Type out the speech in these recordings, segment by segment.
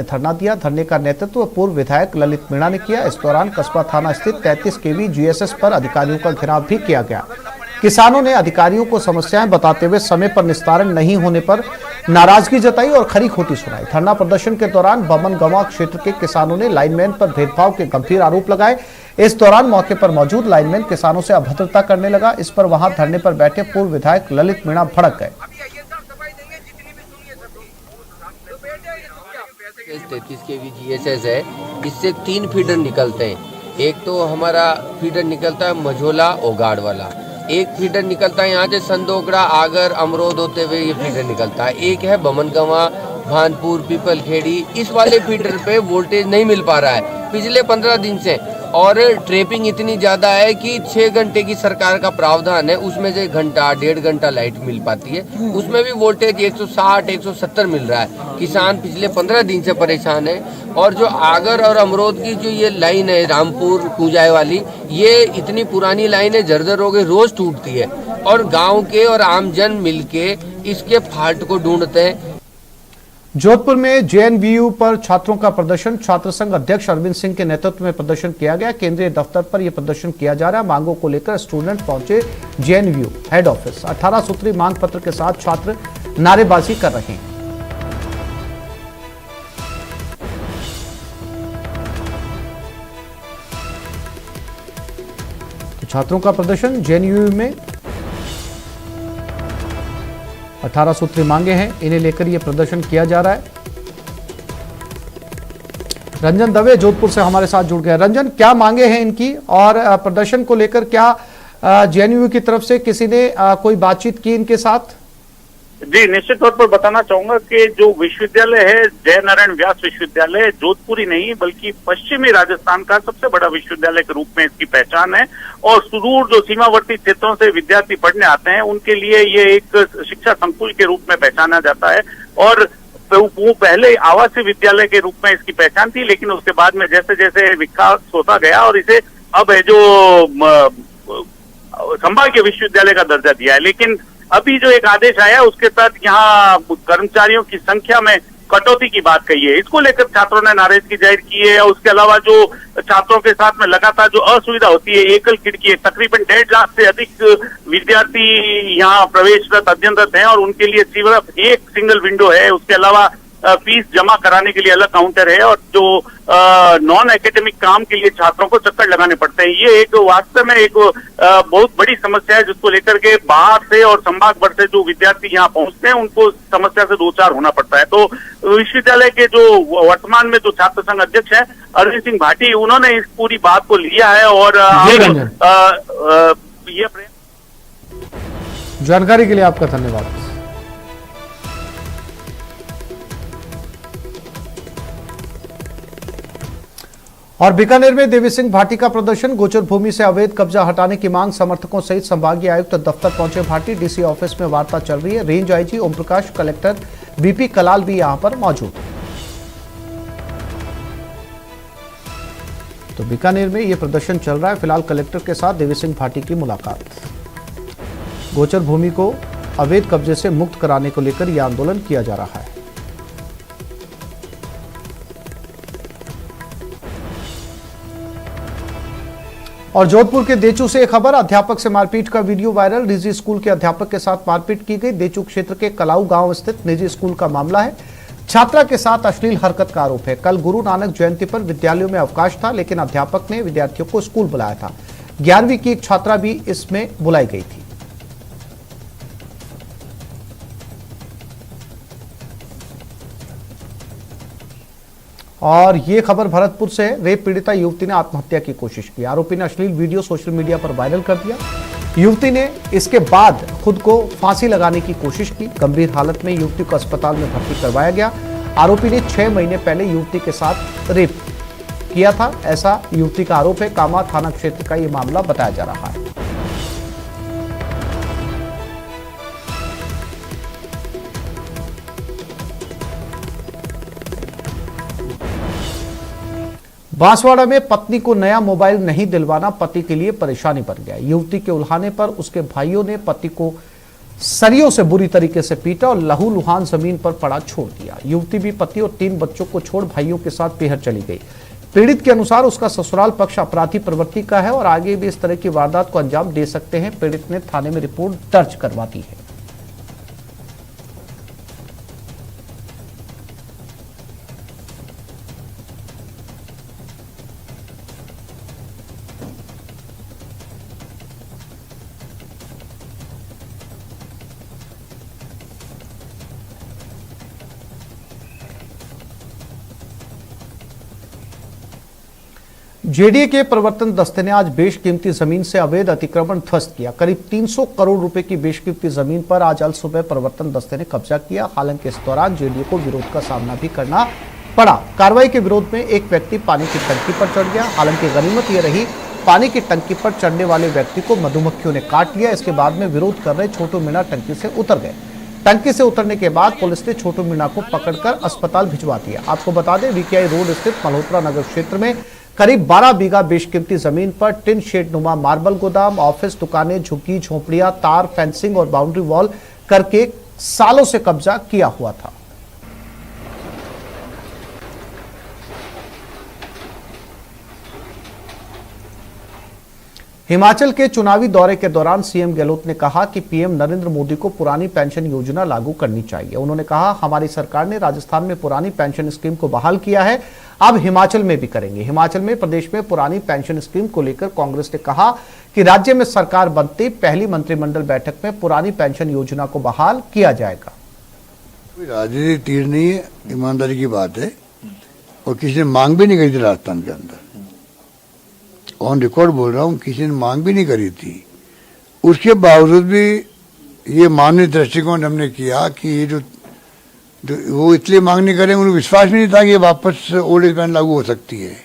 धरना दिया। धरने का नेतृत्व पूर्व विधायक ललित मीणा ने किया। इस दौरान कस्बा थाना स्थित 33 केवी जीएसएस पर अधिकारियों का घेराव भी किया गया। किसानों ने अधिकारियों को समस्याएं बताते हुए समय पर निस्तारण नहीं होने पर नाराजगी जताई और खरी खोटी सुनाई। धरना प्रदर्शन के दौरान बमनगंवा क्षेत्र के किसानों ने लाइनमैन पर भेदभाव के गंभीर आरोप लगाए। इस दौरान मौके पर मौजूद लाइनमैन किसानों से अभद्रता करने लगा। इस पर वहां धरने पर बैठे पूर्व विधायक ललित मीणा भड़क गए। 33 केवी जीएसएस है, इससे 3 फीडर निकलते हैं। एक तो हमारा फीडर निकलता है मझोला ओगाड़ वाला, एक फीडर निकलता है यहाँ से संदोगड़ा आगर अमरोद होते हुए ये फीडर निकलता है, एक है बमनगंवा भानपुर पीपल खेड़ी। इस वाले फीडर पे वोल्टेज नहीं मिल पा रहा है पिछले 15 दिन से, और ट्रैपिंग इतनी ज़्यादा है कि 6 घंटे की सरकार का प्रावधान है, उसमें से घंटा 1.5 घंटा लाइट मिल पाती है, उसमें भी वोल्टेज 160 170 मिल रहा है। किसान पिछले 15 दिन से परेशान है। और जो आगर और अमरोद की जो ये लाइन है रामपुर कुजाए वाली, ये इतनी पुरानी लाइन है, जर्जर हो गई, रोज टूटती है और गाँव के और आमजन मिलके इसके फाल्ट को ढूंढते हैं। जोधपुर में जेएनवीयू पर छात्रों का प्रदर्शन। छात्र संघ अध्यक्ष अरविंद सिंह के नेतृत्व में प्रदर्शन किया गया। केंद्रीय दफ्तर पर यह प्रदर्शन किया जा रहा है। मांगों को लेकर स्टूडेंट पहुंचे जेएनवीयू हेड ऑफिस। 18 सूत्री मांग पत्र के साथ छात्र नारेबाजी कर रहे हैं। तो छात्रों का प्रदर्शन जेएनवीयू में 18 सूत्री मांगे हैं, इन्हें लेकर यह प्रदर्शन किया जा रहा है। रंजन दवे जोधपुर से हमारे साथ जुड़ गए। रंजन, क्या मांगे हैं इनकी और प्रदर्शन को लेकर क्या जेएनयू की तरफ से किसी ने कोई बातचीत की इनके साथ? जी, निश्चित तौर पर बताना चाहूंगा कि जो विश्वविद्यालय है जयनारायण व्यास विश्वविद्यालय जोधपुर ही नहीं बल्कि पश्चिमी राजस्थान का सबसे बड़ा विश्वविद्यालय के रूप में इसकी पहचान है। और सुदूर जो सीमावर्ती क्षेत्रों से विद्यार्थी पढ़ने आते हैं उनके लिए ये एक शिक्षा संकुल के रूप में पहचाना जाता है। और वो पहले आवासीय विद्यालय के रूप में इसकी पहचान थी, लेकिन उसके बाद में जैसे जैसे विकास होता गया और इसे अब है जो संभागीय विश्वविद्यालय का दर्जा दिया है। लेकिन अभी जो एक आदेश आया उसके तहत यहाँ कर्मचारियों की संख्या में कटौती की बात कही है। इसको लेकर छात्रों ने नाराजगी जाहिर की है। और उसके अलावा जो छात्रों के साथ में लगातार जो असुविधा होती है, एकल खिड़की है, तकरीबन 1.5 लाख से अधिक विद्यार्थी यहाँ प्रवेशरत अध्ययनरत हैं और उनके लिए सिर्फ एक सिंगल विंडो है। उसके अलावा फीस जमा कराने के लिए अलग काउंटर है और जो नॉन एकेडमिक काम के लिए छात्रों को चक्कर लगाने पड़ते हैं। ये एक वास्तव में एक बहुत बड़ी समस्या है जिसको लेकर के बाहर से और संभाग भर से जो विद्यार्थी यहाँ पहुंचते हैं उनको समस्या से दो चार होना पड़ता है। तो विश्वविद्यालय के जो वर्तमान में जो छात्र संघ अध्यक्ष हैं अरविंद सिंह भाटी, उन्होंने इस पूरी बात को लिया है और ये जानकारी के लिए आपका धन्यवाद। और बीकानेर में देवी सिंह भाटी का प्रदर्शन। गोचर भूमि से अवैध कब्जा हटाने की मांग समर्थकों सहित संभागीय आयुक्त दफ्तर पहुंचे भाटी। डीसी ऑफिस में वार्ता चल रही है। Range IG Om Prakash, collector BP Kalal भी यहां पर मौजूद है। तो बीकानेर में यह प्रदर्शन चल रहा है। फिलहाल कलेक्टर के साथ देवी सिंह भाटी की मुलाकात। गोचर भूमि को अवैध कब्जे से मुक्त कराने को लेकर यह आंदोलन किया जा रहा है। और जोधपुर के देचू से एक खबर। अध्यापक से मारपीट का वीडियो वायरल। निजी स्कूल के अध्यापक के साथ मारपीट की गई। देचू क्षेत्र के कलाऊ गांव स्थित निजी स्कूल का मामला है। छात्रा के साथ अश्लील हरकत का आरोप है। कल गुरु नानक जयंती पर विद्यालयों में अवकाश था, लेकिन अध्यापक ने विद्यार्थियों को स्कूल बुलाया था। 11वीं की एक छात्रा भी इसमें बुलाई गई थी। और ये खबर भरतपुर से। रेप पीड़िता युवती ने आत्महत्या की कोशिश की। आरोपी ने अश्लील वीडियो सोशल मीडिया पर वायरल कर दिया। युवती ने इसके बाद खुद को फांसी लगाने की कोशिश की। गंभीर हालत में युवती को अस्पताल में भर्ती करवाया गया। आरोपी ने 6 महीने पहले युवती के साथ रेप किया था, ऐसा युवती का आरोप है। कामा थाना क्षेत्र का यह मामला बताया जा रहा है। बांसवाड़ा में पत्नी को नया मोबाइल नहीं दिलवाना पति के लिए परेशानी बन गया। युवती के उल्हाने पर उसके भाइयों ने पति को सरियों से बुरी तरीके से पीटा और लहूलुहान जमीन पर पड़ा छोड़ दिया। युवती भी पति और 3 बच्चों को छोड़ भाइयों के साथ पीहर चली गई। पीड़ित के अनुसार उसका ससुराल पक्ष अपराधी प्रवृत्ति का है और आगे भी इस तरह की वारदात को अंजाम दे सकते हैं। पीड़ित ने थाने में रिपोर्ट दर्ज करवा दी है। जेडीए के प्रवर्तन दस्ते ने आज बेशकीमती जमीन से अवैध अतिक्रमण ध्वस्त किया। करीब 300 करोड़ रुपए की बेशकीमती जमीन पर आज अल सुबह प्रवर्तन दस्ते ने कब्जा किया। हालांकि इस दौरान जेडीए को विरोध का सामना भी करना पड़ा। कार्रवाई के विरोध में एक व्यक्ति पानी की टंकी पर चढ़ गया। हालांकि गनीमत यह रही, पानी की टंकी पर चढ़ने वाले व्यक्ति को मधुमक्खियों ने काट लिया। इसके बाद में विरोध कर रहे छोटू मीणा टंकी से उतर गए। टंकी से उतरने के बाद पुलिस ने छोटू मीणा को पकड़कर अस्पताल भिजवा दिया। आपको बता दें, वीकेआई रोड स्थित मल्होत्रा नगर क्षेत्र में करीब 12 बीघा बेशकीमती जमीन पर टिन शेड नुमा मार्बल गोदाम, ऑफिस, दुकानें, झुग्गी झोपड़ियां, तार फेंसिंग और बाउंड्री वॉल करके सालों से कब्जा किया हुआ था। हिमाचल के चुनावी दौरे के दौरान सीएम गहलोत ने कहा कि पीएम नरेंद्र मोदी को पुरानी पेंशन योजना लागू करनी चाहिए। उन्होंने कहा, हमारी सरकार ने राजस्थान में पुरानी पेंशन स्कीम को बहाल किया है, अब हिमाचल में भी करेंगे। हिमाचल में प्रदेश में पुरानी पेंशन स्कीम को लेकर कांग्रेस ने कहा कि राज्य में सरकार बनते पहली मंत्रिमंडल बैठक में पुरानी पेंशन योजना को बहाल किया जाएगा। कोई राजनीतिक तीर नहीं है, ईमानदारी की बात है और किसी ने मांग भी नहीं करी थी राजस्थान के अंदर। ऑन रिकॉर्ड बोल रहा हूँ, किसी ने मांग भी नहीं करी थी। उसके बावजूद भी ये मानवीय दृष्टिकोण हमने किया कि ये जो वो इसलिए मांग नहीं करेंगे, उन्हें विश्वास भी नहीं था कि ये वापस ओल्ड एज पेंशन लागू हो सकती है।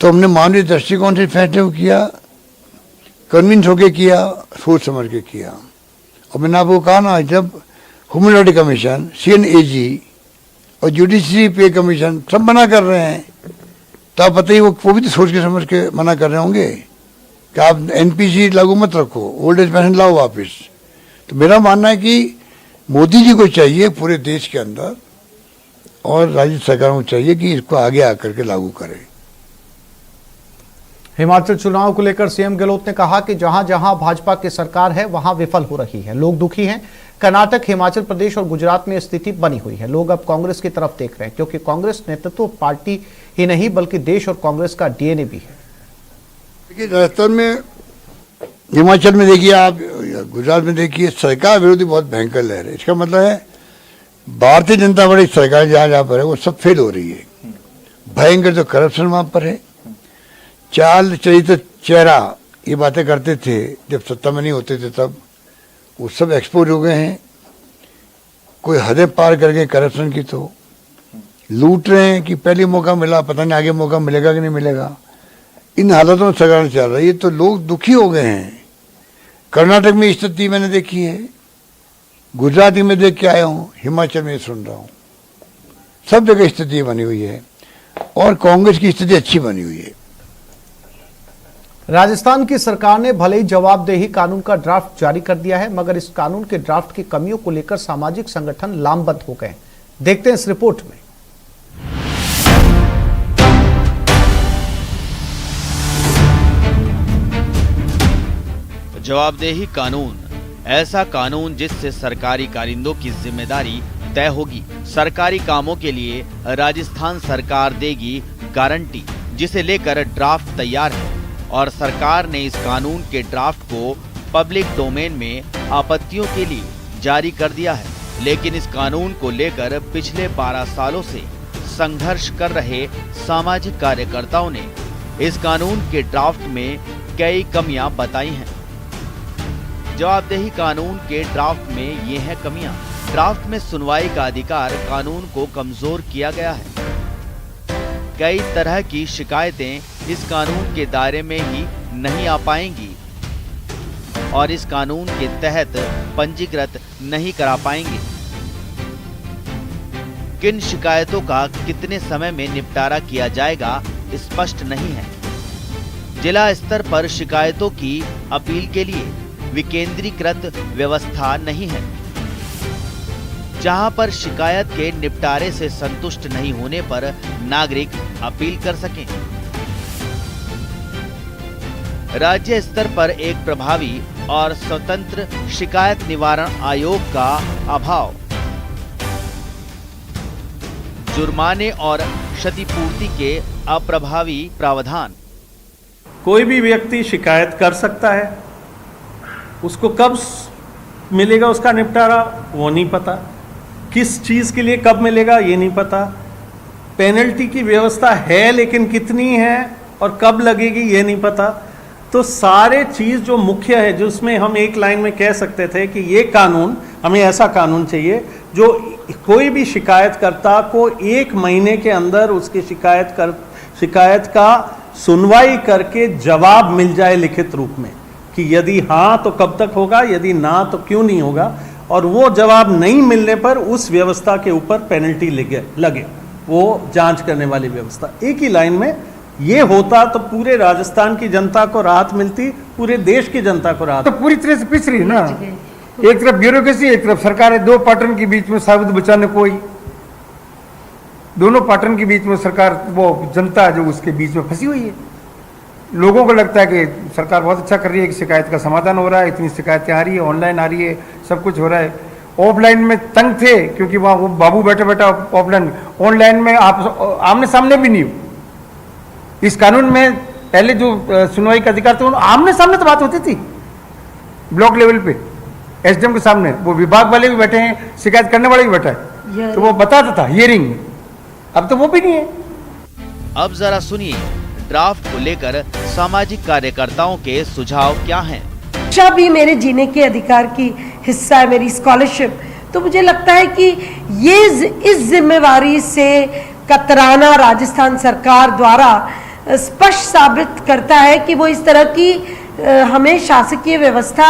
तो हमने मानवीय दृष्टिकोण से फैसले को किया, कन्विंस होके किया, सोच समझ के किया। और मैंने आपको कहा ना, जब ह्यूमन राइट कमीशन, CNAG और जुडिशरी पे कमीशन सब मना कर रहे हैं, तो आप बताइए वो भी तो सोच के समझ के मना कर रहे होंगे कि आप NPC लागू मत रखो, ओल्ड एज पेंशन लाओ वापस। तो मेरा मानना है कि मोदी जी को चाहिए पूरे देश के अंदर और राज्य सरकारों को चाहिए कि इसको आगे आकर के लागू करें। हिमाचल चुनाव को लेकर सीएम गहलोत ने कहा कि जहां जहां भाजपा की सरकार है वहां विफल हो रही है, लोग दुखी हैं। कर्नाटक, हिमाचल प्रदेश और गुजरात में स्थिति बनी हुई है। लोग अब कांग्रेस की तरफ देख रहे हैं, क्योंकि कांग्रेस नेतृत्व पार्टी ही नहीं बल्कि देश और कांग्रेस का DNA भी है। देखिए, राजस्थान में, हिमाचल में देखिए आप, गुजरात में देखिए, सरकार विरोधी बहुत भयंकर लहर है। इसका मतलब है भारतीय जनता पार्टी सरकार जहाँ जहाँ पर है वो सब फेल हो रही है। भयंकर जो करप्शन वहां पर है, चाल चरित्र चेहरा ये बातें करते थे जब सत्ता में नहीं होते थे, तब वो सब एक्सपोज हो गए हैं। कोई हदें पार करके करप्शन की, तो लूट रहे हैं कि पहले मौका मिला, पता नहीं आगे मौका मिलेगा कि नहीं मिलेगा। इन हालातों में सरकार चल रही है, तो लोग दुखी हो गए हैं। कर्नाटक में स्थिति मैंने देखी है, गुजरात में देख के आया हूँ, हिमाचल में सुन रहा हूँ, सब जगह स्थिति बनी हुई है और कांग्रेस की स्थिति अच्छी बनी हुई है। राजस्थान की सरकार ने भले ही जवाबदेही कानून का ड्राफ्ट जारी कर दिया है, मगर इस कानून के ड्राफ्ट की कमियों को लेकर सामाजिक संगठन लामबंद हो गए। देखते हैं इस रिपोर्ट में। जवाबदेही कानून, ऐसा कानून जिससे सरकारी कारिंदों की जिम्मेदारी तय होगी। सरकारी कामों के लिए राजस्थान सरकार देगी गारंटी, जिसे लेकर ड्राफ्ट तैयार है और सरकार ने इस कानून के ड्राफ्ट को पब्लिक डोमेन में आपत्तियों के लिए जारी कर दिया है। लेकिन इस कानून को लेकर पिछले 12 सालों से संघर्ष कर रहे सामाजिक कार्यकर्ताओं ने इस कानून के ड्राफ्ट में कई कमियां बताई हैं। जवाबदेही कानून के ड्राफ्ट में ये हैं कमियां। ड्राफ्ट में सुनवाई का अधिकार कानून को कमजोर किया गया है। कई तरह की शिकायतें इस कानून के दायरे में ही नहीं आ पाएंगी और इस कानून के तहत पंजीकृत नहीं करा पाएंगे। किन शिकायतों का कितने समय में निपटारा किया जाएगा स्पष्ट नहीं है। जिला स्तर पर शिकायतों की अपील के लिए विकेंद्रीकृत व्यवस्था नहीं है, जहां पर शिकायत के निपटारे से संतुष्ट नहीं होने पर नागरिक अपील कर सकें। राज्य स्तर पर एक प्रभावी और स्वतंत्र शिकायत निवारण आयोग का अभाव, जुर्माने और क्षतिपूर्ति के अप्रभावी प्रावधान। कोई भी व्यक्ति शिकायत कर सकता है, उसको कब मिलेगा उसका निपटारा वो नहीं पता, किस चीज़ के लिए कब मिलेगा ये नहीं पता, पेनल्टी की व्यवस्था है लेकिन कितनी है और कब लगेगी ये नहीं पता। तो सारे चीज़ जो मुख्य है, जो उसमें हम एक लाइन में कह सकते थे कि ये कानून, हमें ऐसा कानून चाहिए जो कोई भी शिकायतकर्ता को 1 महीने के अंदर उसकी शिकायत का सुनवाई करके जवाब मिल जाए लिखित रूप में कि यदि हाँ तो कब तक होगा, यदि ना तो क्यों नहीं होगा, और वो जवाब नहीं मिलने पर उस व्यवस्था के ऊपर पेनल्टी लगे, वो जांच करने वाली व्यवस्था। एक ही लाइन में ये होता तो पूरे राजस्थान की जनता को राहत मिलती, पूरे देश की जनता को राहत। तो पूरी तरह से पिछ रही ना, एक तरफ ब्यूरोक्रेसी, एक तरफ सरकार है, 2 पैटर्न के बीच में साबित बचाने कोई, दोनों पैटर्न के बीच में सरकार, वो जनता जो उसके बीच में फंसी हुई है। लोगों को लगता है कि सरकार बहुत अच्छा कर रही है कि शिकायत का समाधान हो रहा है, इतनी शिकायतें आ रही है, ऑनलाइन आ रही है, सब कुछ हो रहा है। ऑफलाइन में तंग थे क्योंकि वहाँ वो बाबू बैठे ऑफलाइन, ऑनलाइन में आप आमने सामने भी नहीं हो। इस कानून में पहले जो सुनवाई का अधिकार था आमने सामने तो बात होती थी, ब्लॉक लेवल पे एसडीएम के सामने, वो विभाग वाले भी बैठे हैं, शिकायत करने वाले भी बैठा है, तो वो बताता था हियरिंग में। अब तो वो भी नहीं है। अब जरा सुनिए ड्राफ्ट को लेकर सामाजिक कार्यकर्ताओं के सुझाव क्या हैं। शिक्षा भी मेरे जीने के अधिकार की हिस्सा है, मेरी स्कॉलरशिप। तो मुझे लगता है कि ये इस जिम्मेवारी से कतराना राजस्थान सरकार द्वारा स्पष्ट साबित करता है कि वो इस तरह की हमें शासकीय व्यवस्था,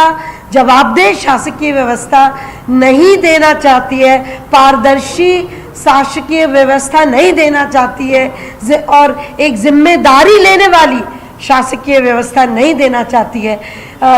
जवाबदेह शासकीय व्यवस्था नहीं देना चाहती है, पारदर्शी शासकीय व्यवस्था नहीं देना चाहती है और एक जिम्मेदारी लेने वाली शासकीय व्यवस्था नहीं देना चाहती है,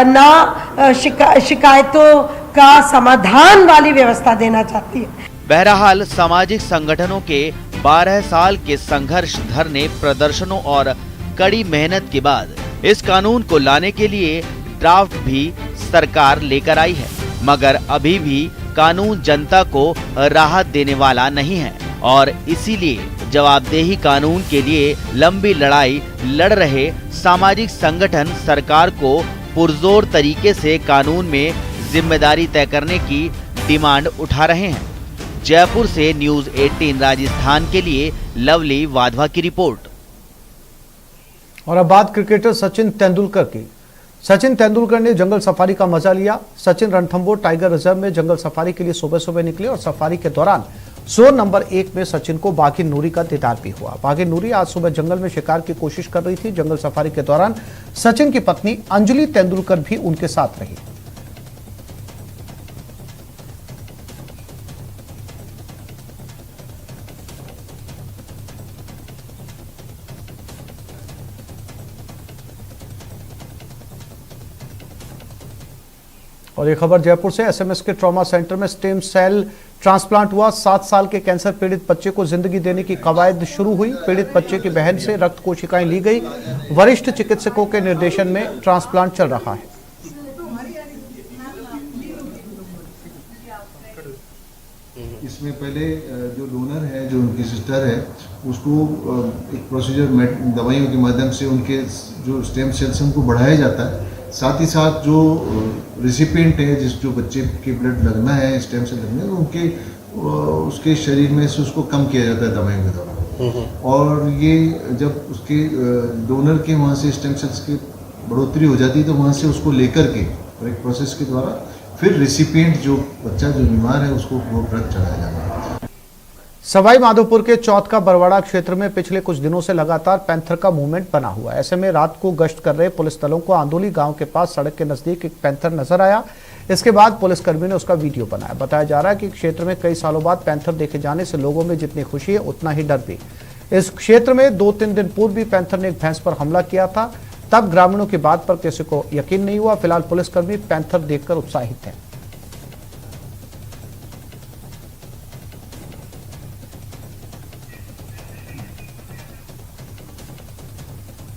ना शिकायतों का समाधान वाली व्यवस्था देना चाहती है। बहरहाल सामाजिक संगठनों के 12 साल के संघर्ष, धरने, प्रदर्शनों और कड़ी मेहनत के बाद इस कानून को लाने के लिए ड्राफ्ट भी सरकार लेकर आई है, मगर अभी भी कानून जनता को राहत देने वाला नहीं है और इसीलिए जवाबदेही कानून के लिए लंबी लड़ाई लड़ रहे सामाजिक संगठन सरकार को पुरजोर तरीके से कानून में जिम्मेदारी तय करने की डिमांड उठा रहे हैं। जयपुर से न्यूज़ 18 राजस्थान के लिए लवली वाधवा की रिपोर्ट। और अब बात क्रिकेटर सचिन तेंदुलकर की। सचिन तेंदुलकर ने जंगल सफारी का मजा लिया। सचिन रणथंभौर टाइगर रिजर्व में जंगल सफारी के लिए सुबह सुबह निकले और सफारी के दौरान जोन नंबर 1 में सचिन को बाघिन नूरी का दीदार भी हुआ। बाघिन नूरी आज सुबह जंगल में शिकार की कोशिश कर रही थी। जंगल सफारी के दौरान सचिन की पत्नी अंजलि तेंदुलकर भी उनके साथ रही। और ये खबर जयपुर से। एसएमएस के ट्रॉमा सेंटर में स्टेम सेल ट्रांसप्लांट हुआ। 7 साल के कैंसर पीड़ित बच्चे को जिंदगी देने की कवायद शुरू हुई। पीड़ित बच्चे की बहन से रक्त कोशिकाएं ली गई। वरिष्ठ चिकित्सकों के निर्देशन में ट्रांसप्लांट चल रहा है। इसमें पहले जो डोनर है, जो उनकी सिस्टर है, उसको एक प्रोसीजर दवाइयों के माध्यम से उनके जो स्टेम सेल्स उनको बढ़ाया जाता है। साथ ही साथ जो रिसिपिएंट है, जो बच्चे के ब्लड लगना है, स्टेम सेल लगना है, उनके उसके शरीर में से उसको कम किया जाता है दवाइयों के द्वारा। और ये जब उसके डोनर के वहाँ से स्टेम सेल्स की बढ़ोतरी हो जाती है तो वहाँ से उसको लेकर के और एक प्रोसेस के द्वारा फिर रिसिपिएंट जो बच्चा जो बीमार है उसको वो ड्रग चढ़ाया जाता है। सवाई माधोपुर के चौथ का बरवाड़ा क्षेत्र में पिछले कुछ दिनों से लगातार पैंथर का मूवमेंट बना हुआ है। ऐसे में रात को गश्त कर रहे पुलिस दलों को आंदोली गांव के पास सड़क के नजदीक एक पैंथर नजर आया। इसके बाद पुलिसकर्मी ने उसका वीडियो बनाया। बताया जा रहा है कि क्षेत्र में कई सालों बाद पैंथर देखे जाने से लोगों में जितनी खुशी है उतना ही डर भी। इस क्षेत्र में 2-3 दिन पूर्व भी पैंथर ने एक भैंस पर हमला किया था। तब ग्रामीणों की बात पर किसी को यकीन नहीं हुआ। फिलहाल पुलिसकर्मी पैंथर देखकर उत्साहित हैं।